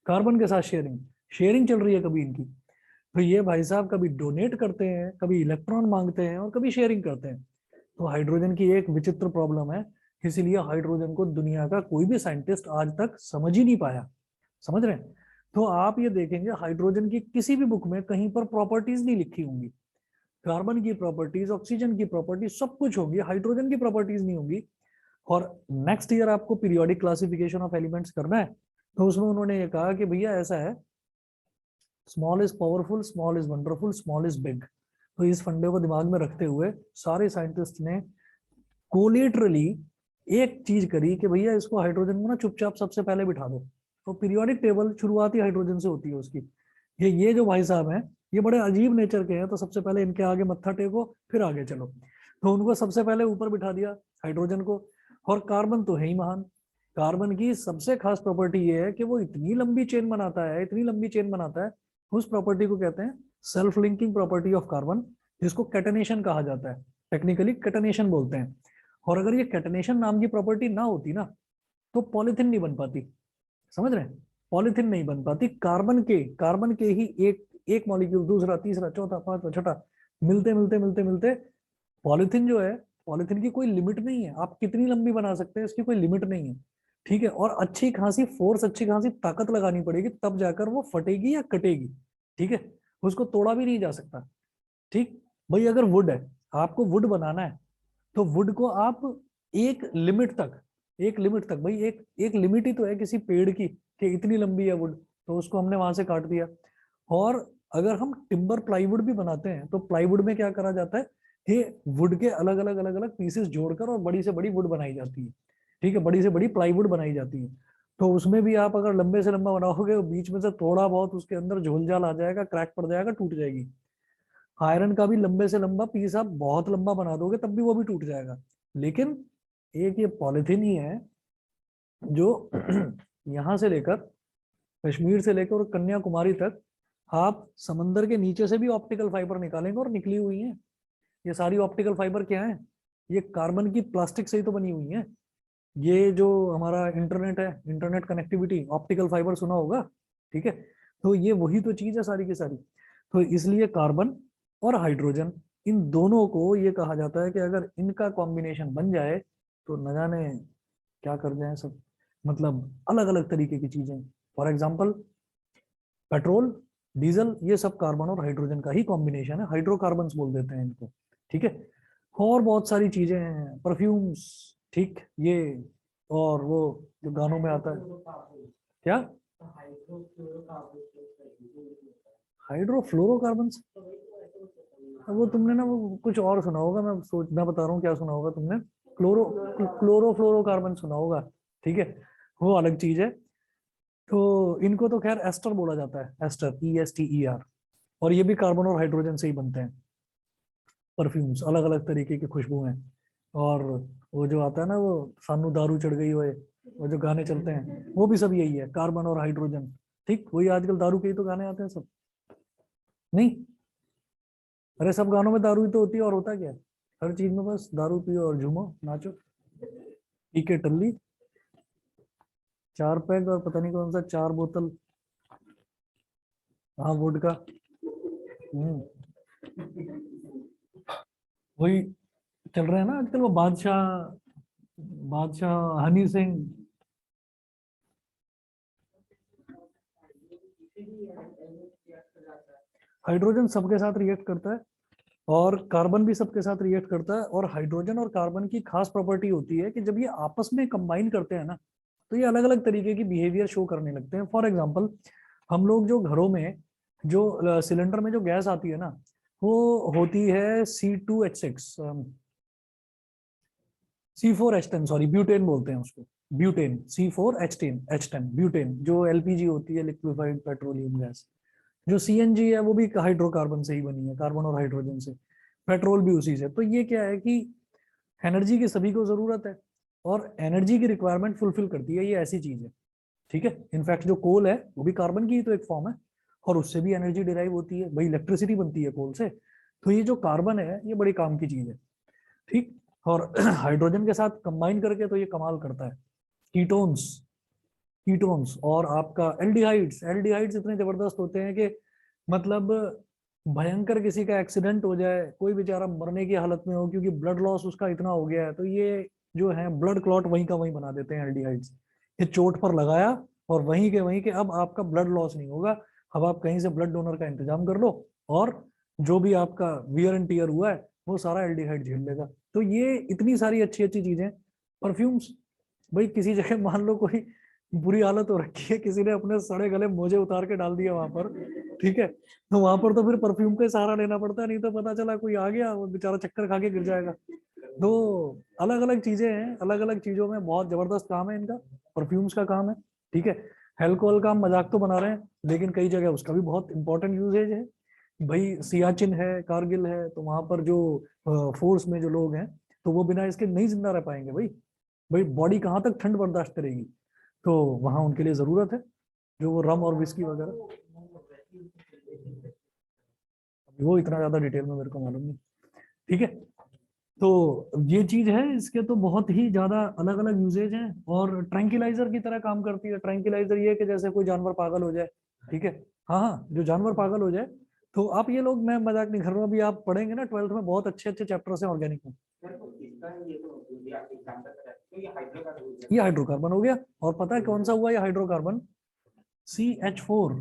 कार्बन के साथ शेयरिंग, शेयरिंग चल रही है कभी इनकी। तो ये भाई साहब कभी डोनेट करते हैं, कभी इलेक्ट्रॉन मांगते हैं, और कभी शेयरिंग करते हैं। तो हाइड्रोजन की एक विचित्र प्रॉब्लम है, इसीलिए हाइड्रोजन को दुनिया का कोई भी साइंटिस्ट आज तक समझ ही नहीं पाया। समझ रहे हैं? तो आप ये देखेंगे हाइड्रोजन की किसी भी बुक में कहीं पर प्रॉपर्टीज नहीं लिखी होंगी। कार्बन की प्रॉपर्टीज, ऑक्सीजन की प्रॉपर्टीज सब कुछ होगी, हाइड्रोजन की प्रॉपर्टीज नहीं होंगी। और नेक्स्ट ईयर आपको पीरियोडिक क्लासिफिकेशन ऑफ एलिमेंट्स करना है, तो उसमें उन्होंने ये कहा कि भैया ऐसा है, small is powerful, small is wonderful, small is big. तो इस फंडे को दिमाग में रखते हुए सारे साइंटिस्ट ने कोलेटरली एक चीज करी कि भैया इसको हाइड्रोजन को ना चुपचाप सबसे पहले बिठा दो। तो पीरियोडिक टेबल शुरुआती हाइड्रोजन से होती है उसकी। ये जो भाई साहब हैं ये बड़े अजीब नेचर के हैं, तो सबसे पहले इनके आगे मत्था टेको फिर आगे चलो। तो उनको सबसे पहले ऊपर बिठा दिया हाइड्रोजन को। और कार्बन तो है ही महान। कार्बन की सबसे खास प्रॉपर्टी ये है कि वो इतनी लंबी चेन बनाता है, इतनी लंबी चेन बनाता है। उस प्रॉपर्टी को कहते हैं self linking property of carbon, जिसको कैटनेशन कहा जाता है, टेक्निकली कैटनेशन बोलते हैं। और अगर ये कैटनेशन नाम की प्रॉपर्टी ना होती ना, तो पॉलीथिन नहीं बन पाती। समझ रहे हैं? पॉलीथिन नहीं बन पाती। कार्बन के ही एक मॉलिक्यूल दूसरा तीसरा चौथा पांचवा छठा मिलते मिलते मिलते मिलते पॉलीथिन जो है, पॉलीथिन की कोई लिमिट नहीं है, आप कितनी लंबी बना सकते हैं इसकी कोई लिमिट नहीं है। ठीक है? और अच्छी खासी फोर्स, अच्छी खासी ताकत लगानी पड़ेगी, तब जाकर वो फटेगी या कटेगी। ठीक है? उसको तोड़ा भी नहीं जा सकता। ठीक भाई, अगर वुड है, आपको वुड बनाना है, तो वुड को आप एक लिमिट तक, भाई एक लिमिट ही तो है किसी पेड़ की कि इतनी लंबी है वुड, तो उसको हमने वहां से काट दिया। और अगर हम टिम्बर प्लाईवुड भी बनाते हैं, तो प्लाईवुड में क्या करा जाता है कि वुड के अलग अलग पीसेस जोड़कर और बड़ी से बड़ी वुड बनाई जाती है। ठीक है? बड़ी से बड़ी प्लाईवुड बनाई जाती है। तो उसमें भी आप अगर लंबे से लंबा बनाओगे, बीच में से थोड़ा बहुत उसके अंदर झोलझाल आ जाएगा, क्रैक पड़ जाएगा, टूट जाएगी। आयरन का भी लंबे से लंबा पीस आप बहुत लंबा बना दोगे तब भी वो भी टूट जाएगा। लेकिन एक ये पॉलिथीन ही है जो यहां से लेकर, कश्मीर से लेकर और कन्याकुमारी तक, आप समंदर के नीचे से भी ऑप्टिकल फाइबर निकालेंगे और निकली हुई हैं। ये सारी ऑप्टिकल फाइबर क्या है? ये कार्बन की प्लास्टिक से ही तो बनी हुई है। ये जो हमारा इंटरनेट है, इंटरनेट कनेक्टिविटी, ऑप्टिकल फाइबर सुना होगा। ठीक है? तो ये वही तो चीज है सारी की सारी। तो इसलिए कार्बन और हाइड्रोजन, इन दोनों को ये कहा जाता है कि अगर इनका कॉम्बिनेशन बन जाए तो न जाने क्या कर जाए सब। मतलब अलग अलग तरीके की चीजें, फॉर एग्जाम्पल पेट्रोल, डीजल, ये सब कार्बन और हाइड्रोजन का ही कॉम्बिनेशन है, हाइड्रोकार्बन्स बोल देते हैं इनको। ठीक है? और बहुत सारी चीजें हैं, परफ्यूम्स, ठीक, ये, और वो जो गानों में आता है क्या, हाइड्रोफ्लोरोकार्बन्स। वो तुमने ना वो कुछ और सुना होगा, मैं बता रहा हूँ क्या सुना होगा तुमने। क्लोरो क्लोरोफ्लोरोकार्बन सुना होगा। ठीक है? वो अलग चीज है। तो इनको तो खैर एस्टर बोला जाता है, एस्टर, ESTER। और ये भी कार्बन और हाइड्रोजन से ही बनते हैं। परफ्यूम्स, अलग अलग तरीके की खुशबू हैं। और वो जो आता है ना, वो सानू दारू चढ़ गई हुए, वो जो गाने चलते हैं, वो भी सब यही है, कार्बन और हाइड्रोजन। ठीक, वही आजकल दारू के ही तो गाने आते हैं सब। नहीं, अरे सब गानों में दारू ही तो होती है, और होता क्या है? हर चीज में बस दारू पियो और झूमो नाचो, पी के टल्ली, 4 पैग और पता नहीं कौन सा 4 बोतल, हाँ वोडका। हम्म, वही चल रहे हैं ना आजकल, वो बादशाह, हनी सिंह। हाइड्रोजन सबके साथ रिएक्ट करता है, और कार्बन भी सबके साथ रिएक्ट करता है। और हाइड्रोजन और कार्बन की खास प्रॉपर्टी होती है कि जब ये आपस में कंबाइन करते हैं ना, तो ये अलग अलग तरीके की बिहेवियर शो करने लगते हैं। फॉर एग्जाम्पल, हम लोग जो घरों में जो सिलेंडर में जो गैस आती है ना, वो होती है C2H6, C4H10, सॉरी ब्यूटेन बोलते हैं उसको, ब्यूटेन, C4H10, ब्यूटेन, जो LPG होती है, लिक्विफाइड पेट्रोलियम गैस। जो CNG है वो भी हाइड्रोकार्बन से ही बनी है, कार्बन और हाइड्रोजन से। पेट्रोल भी उसी से। तो ये क्या है कि एनर्जी की सभी को जरूरत है, और एनर्जी की रिक्वायरमेंट फुलफिल करती है, ये ऐसी चीज है। ठीक है? इनफैक्ट जो कोल है वो भी कार्बन की ही तो एक फॉर्म है, और उससे भी एनर्जी डिराइव होती है भाई, इलेक्ट्रिसिटी बनती है कोल से। तो ये जो कार्बन है ये बड़ी काम की चीज है। ठीक, और हाइड्रोजन के साथ कंबाइन करके तो ये कमाल करता है। कीटोन्स, और आपका एल्डिहाइड्स, इतने जबरदस्त होते हैं कि मतलब भयंकर किसी का एक्सीडेंट हो जाए, कोई बेचारा मरने की हालत में हो क्योंकि ब्लड लॉस उसका इतना हो गया है, तो ये जो है ब्लड क्लॉट वहीं का वहीं बना देते हैं एल्डिहाइड्स। ये चोट पर लगाया और वहीं के वहीं के अब आपका ब्लड लॉस नहीं होगा। अब आप कहीं से ब्लड डोनर का इंतजाम कर लो और जो भी आपका वियर एंड टीयर हुआ है वो सारा एल्डिहाइड झेल लेगा। तो ये इतनी सारी अच्छी अच्छी चीजें। परफ्यूम्स, भाई किसी जगह मान लो कोई बुरी हालत हो रखी है, किसी ने अपने सड़े गले मोजे उतार के डाल दिया वहां पर, ठीक है, तो वहां पर तो फिर परफ्यूम का ही सहारा लेना पड़ता है, नहीं तो पता चला कोई आ गया वो बेचारा चक्कर खा के गिर जाएगा। तो अलग अलग चीजें हैं, अलग अलग चीजों में बहुत जबरदस्त काम है इनका, परफ्यूम्स का काम है। ठीक है, अल्कोहल का हम मजाक तो बना रहे हैं, लेकिन कई जगह उसका भी बहुत इंपॉर्टेंट यूजेज है। भाई सियाचिन है, कारगिल है, तो वहां पर जो फोर्स में जो लोग हैं, तो वो बिना इसके नहीं जिंदा रह पाएंगे। भाई भाई बॉडी कहाँ तक ठंड बर्दाश्त करेगी, तो वहां उनके लिए जरूरत है जो वो रम और विस्की वगैरह। अभी वो इतना ज्यादा डिटेल में मेरे को मालूम नहीं। ठीक है, तो ये चीज है, इसके तो बहुत ही ज्यादा अलग अलग यूजेज हैं और ट्रैंक्विलाइजर की तरह काम करती है। ट्रैंक्विलाइजर ये है कि जैसे कोई जानवर पागल हो जाए, ठीक है, हाँ हाँ, जो जानवर पागल हो जाए, तो आप ये लोग, मैं मजाक नहीं कर रहा हूँ, अभी आप पढ़ेंगे ना 12th में, बहुत अच्छे अच्छे चैप्टर्स हैं ऑर्गेनिक में। ये हाइड्रोकार्बन हो गया, और पता है कौन सा हुआ ये हाइड्रोकार्बन? CH4।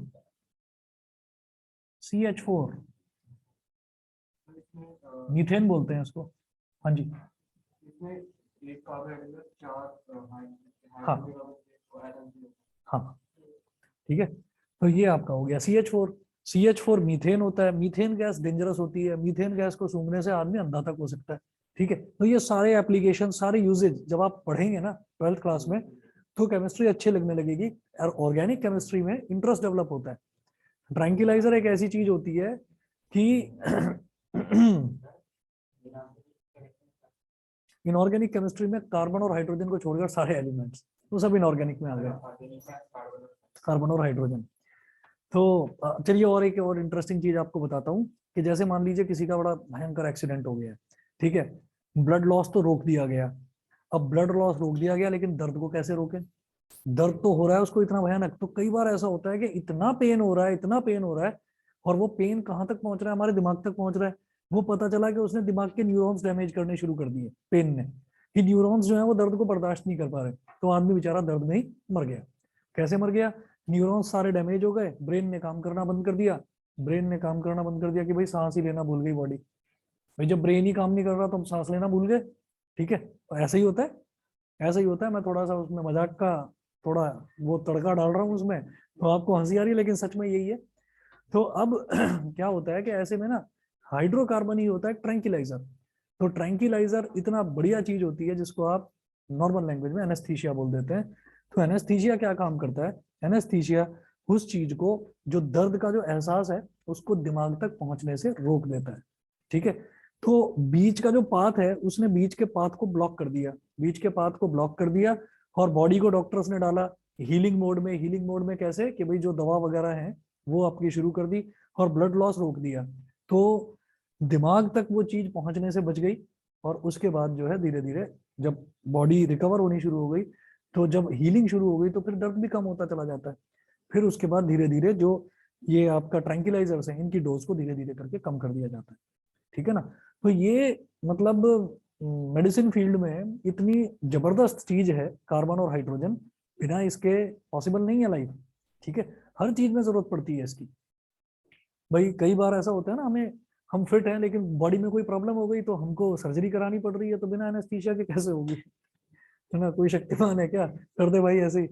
CH4 मीथेन बोलते हैं उसको। हाँ जी, हाँ हाँ, ठीक है, तो ये आपका हो गया CH4। CH4 मीथेन होता है। मीथेन गैस डेंजरस होती है, मीथेन गैस को सूंघने से आदमी अंधा तक हो सकता है। ठीक है, तो ये सारे एप्लीकेशन, सारे यूजेज जब आप पढ़ेंगे ना 12th क्लास में, तो केमिस्ट्री अच्छी लगने लगेगी और ऑर्गेनिक केमिस्ट्री में इंटरेस्ट डेवलप होता है। ट्रैंक्विलाइजर एक ऐसी चीज होती है कि इनऑर्गेनिक केमिस्ट्री में कार्बन और हाइड्रोजन को छोड़कर सारे एलिमेंट्स वो सब इनऑर्गेनिक में आ गए, कार्बन और हाइड्रोजन। तो चलिए और एक और इंटरेस्टिंग चीज आपको बताता हूँ कि जैसे मान लीजिए किसी का बड़ा भयंकर एक्सीडेंट हो गया है, ठीक है, ब्लड लॉस तो रोक दिया गया। अब ब्लड लॉस रोक दिया गया, लेकिन दर्द को कैसे रोके? दर्द तो हो रहा है उसको इतना भयानक, तो कई बार ऐसा होता है कि इतना पेन हो रहा है, इतना पेन हो रहा है, और वो पेन कहाँ तक पहुंच रहा है? हमारे दिमाग तक पहुंच रहा है। वो पता चला कि उसने दिमाग के न्यूरॉन्स डैमेज करने शुरू कर दिए पेन ने, कि न्यूरॉन्स जो है वो दर्द को बर्दाश्त नहीं कर पा रहे, तो आदमी बेचारा दर्द में ही मर गया। कैसे मर गया? न्यूरॉन्स सारे डैमेज हो गए, ब्रेन ने काम करना बंद कर दिया। ब्रेन ने काम करना बंद कर दिया कि भाई सांस ही लेना भूल गई बॉडी। भाई जब ब्रेन ही काम नहीं कर रहा तो हम सांस लेना भूल गए। ठीक है, तो ऐसा ही होता है, ऐसा ही होता है। मैं थोड़ा सा उसमें मजाक का थोड़ा वो तड़का डाल रहा हूँ उसमें, तो आपको हंसी आ रही है, लेकिन सच में यही है। तो अब क्या होता है कि ऐसे में ना हाइड्रोकार्बन ही होता है ट्रैंक्विलाइजर। तो ट्रैंक्विलाइजर इतना बढ़िया चीज होती है जिसको आप नॉर्मल लैंग्वेज में एनेस्थीसिया बोल देते हैं। तो एनेस्थीसिया क्या काम करता है? एनेस्थीसिया उस चीज को, जो दर्द का जो एहसास है, उसको दिमाग तक पहुंचने से रोक देता है। ठीक है, तो बीच का जो पाथ है, उसने बीच के पाथ को ब्लॉक कर दिया, बीच के पाथ को ब्लॉक कर दिया, और बॉडी को डॉक्टर्स ने डाला हीलिंग मोड में। हीलिंग मोड में कैसे? कि भाई जो दवा वगैरह है वो आपकी शुरू कर दी और ब्लड लॉस रोक दिया, तो दिमाग तक वो चीज पहुंचने से बच गई। और उसके बाद जो है धीरे धीरे जब बॉडी रिकवर होनी शुरू हो गई, तो जब हीलिंग शुरू हो गई, तो फिर दर्द भी कम होता चला जाता है। फिर उसके बाद धीरे धीरे जो ये आपका ट्रैंक्विलाइजर्स है, इनकी डोज को धीरे धीरे करके कम कर दिया जाता है। ठीक है ना? तो ये मतलब मेडिसिन फील्ड में इतनी जबरदस्त चीज है कार्बन और हाइड्रोजन, बिना इसके पॉसिबल नहीं है लाइफ। ठीक है, हर चीज में जरूरत पड़ती है इसकी। भाई कई बार ऐसा होता है ना, हमें, हम फिट हैं लेकिन बॉडी में कोई प्रॉब्लम हो गई तो हमको सर्जरी करानी पड़ रही है, तो बिना एनेस्थीसिया के कैसे होगी? है ना? कोई शक्तिमान है क्या कर दे भाई ऐसे ही?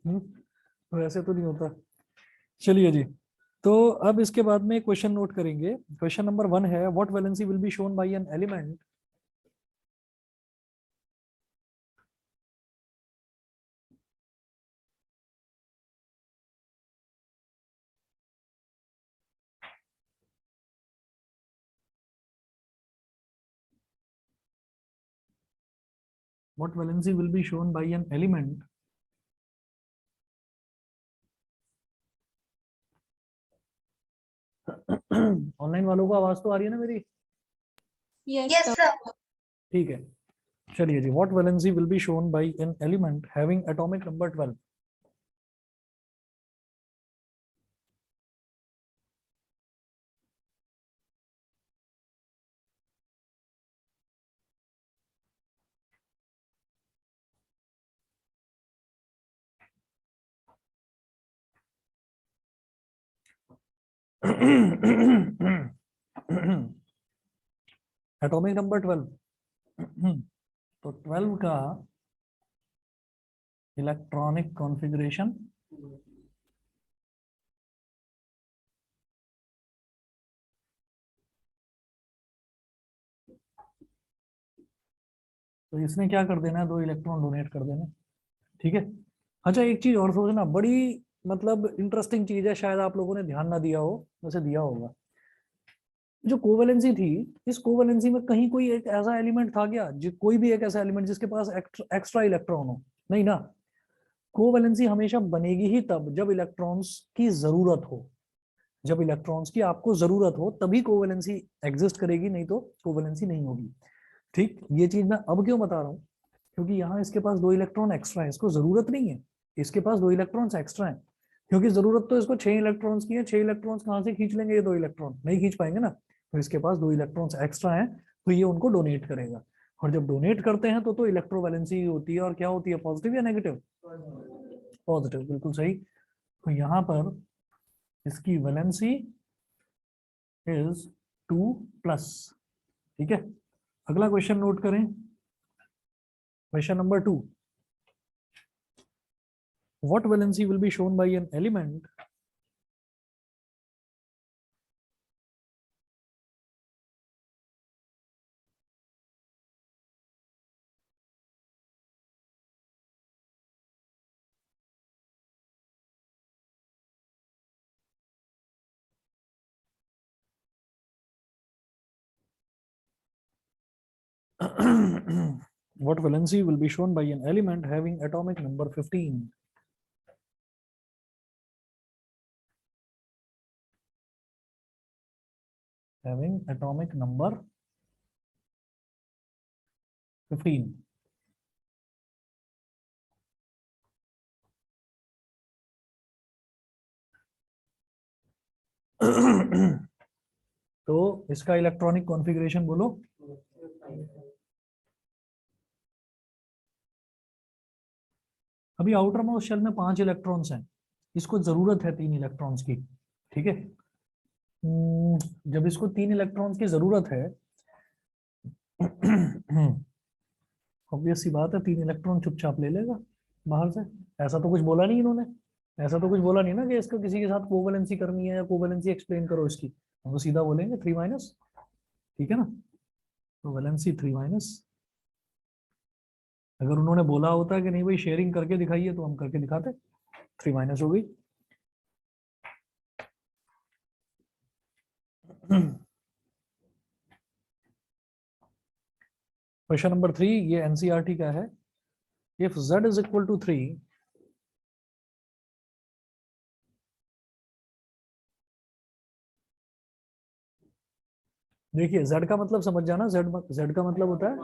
तो ऐसे तो नहीं होता। चलिए जी, तो अब इसके बाद में क्वेश्चन नोट करेंगे। क्वेश्चन नंबर 1 है, what valency will be shown by an element what valency will be shown by an element online वालों को आवाज तो आ रही है ना मेरी? Yes, Yes, sir. sir. ठीक है, चलिए जी, what valency will be shown by an element having atomic number 12? Atomic number 12, तो 12 का इलेक्ट्रॉनिक कॉन्फ़िगरेशन तो इसने क्या कर देना है, 2 इलेक्ट्रॉन डोनेट कर देना, ठीक है। अच्छा एक चीज और सोचना, बड़ी मतलब इंटरेस्टिंग चीज है, शायद आप लोगों ने ध्यान ना दिया हो, वैसे दिया होगा। जो कोवेलेंसी थी, इस कोवेलेंसी में कहीं कोई एक ऐसा एलिमेंट था क्या, जो कोई भी एक ऐसा एलिमेंट जिसके पास एक्स्ट्रा इलेक्ट्रॉन हो? नहीं ना। कोवेलेंसी हमेशा बनेगी ही तब जब इलेक्ट्रॉन्स की जरूरत हो, जब इलेक्ट्रॉन्स की आपको जरूरत हो तभी कोवेलेंसी एग्जिस्ट करेगी, नहीं तो कोवेलेंसी नहीं होगी। ठीक, ये चीज मैं अब क्यों बता रहा हूँ, क्योंकि यहाँ इसके पास 2 इलेक्ट्रॉन एक्स्ट्रा है, इसको जरूरत नहीं है, इसके पास 2 इलेक्ट्रॉन्स एक्स्ट्रा है, क्योंकि जरूरत तो इसको 6 इलेक्ट्रॉन्स की है। 6 इलेक्ट्रॉन्स कहाँ से खींच लेंगे, ये 2 इलेक्ट्रॉन नहीं खींच पाएंगे ना, तो इसके पास 2 इलेक्ट्रॉन्स एक्स्ट्रा है, तो ये उनको डोनेट करेगा। और जब डोनेट करते हैं तो इलेक्ट्रोवैलेंसी होती है, और क्या होती है, पॉजिटिव या नेगेटिव? पॉजिटिव, बिल्कुल सही। तो यहाँ पर इसकी वैलेंसी इज 2+, ठीक है। अगला क्वेश्चन नोट करें, question number 2। What valency will be shown by an element what valency will be shown by an element having atomic number 15? Having atomic number 15. तो इसका इलेक्ट्रॉनिक कॉन्फ़िगरेशन बोलो। अभी आउटर मोस्ट शेल में 5 electrons हैं, इसको जरूरत है 3 इलेक्ट्रॉन्स की, ठीक है। जब इसको 3 इलेक्ट्रॉन्स की जरूरत है, ऑब्वियस सी बात है 3 इलेक्ट्रॉन चुपचाप ले लेगा बाहर से। ऐसा तो कुछ बोला नहीं इन्होंने, ऐसा तो कुछ बोला नहीं ना कि इसको किसी के साथ कोवेलेंसी करनी है या कोवेलेंसी एक्सप्लेन करो इसकी, हम तो सीधा बोलेंगे 3-, ठीक है ना। तो वैलेंसी 3-, अगर उन्होंने बोला होता कि नहीं भाई शेयरिंग करके दिखाइए तो हम करके दिखाते, 3- हो गई। क्वेश्चन नंबर 3, ये एनसीईआरटी का है। If z is equal to 3, देखिए z का मतलब समझ जाना, z का मतलब होता है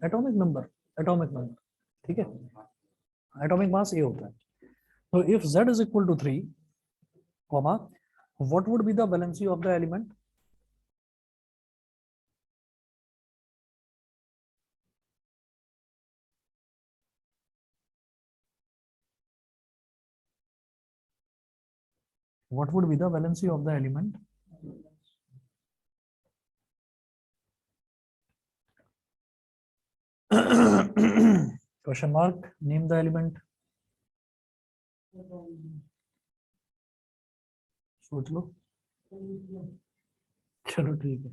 एटॉमिक नंबर, एटॉमिक नंबर, ठीक है। एटॉमिक मास ए होता है। तो if z is equal to 3, comma, what would be the valency of the element? What would be the valency of the element? Question mark, name the element. सोच लो, चलो ठीक है।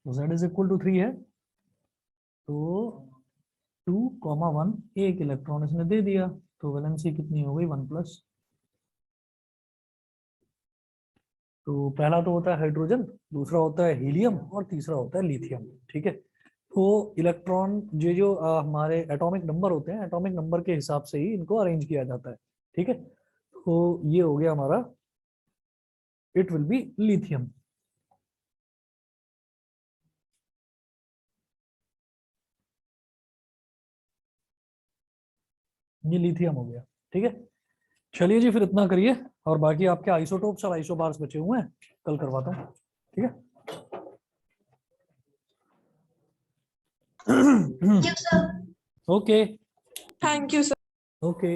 तो z इज इक्वल टू 3 है, तो 2,1 एक electron इसने दे दिया, तो वैलेंसी कितनी हो गई, 1+। तो पहला तो होता है हाइड्रोजन, दूसरा होता है हीलियम, और तीसरा होता है लिथियम, ठीक है। तो इलेक्ट्रॉन जो हमारे एटॉमिक नंबर होते हैं, एटॉमिक नंबर के हिसाब से ही इनको अरेंज किया जाता है, ठीक है। तो ये हो गया हमारा, इट विल बी लिथियम। ये लिथियम हो गया, ठीक है। चलिए जी, फिर इतना करिए, और बाकी आपके आइसोटोप्स और आइसोबार्स बचे हुए हैं, कल करवाता हूँ, ठीक है। Yes, sir. Okay. Thank you, sir. Okay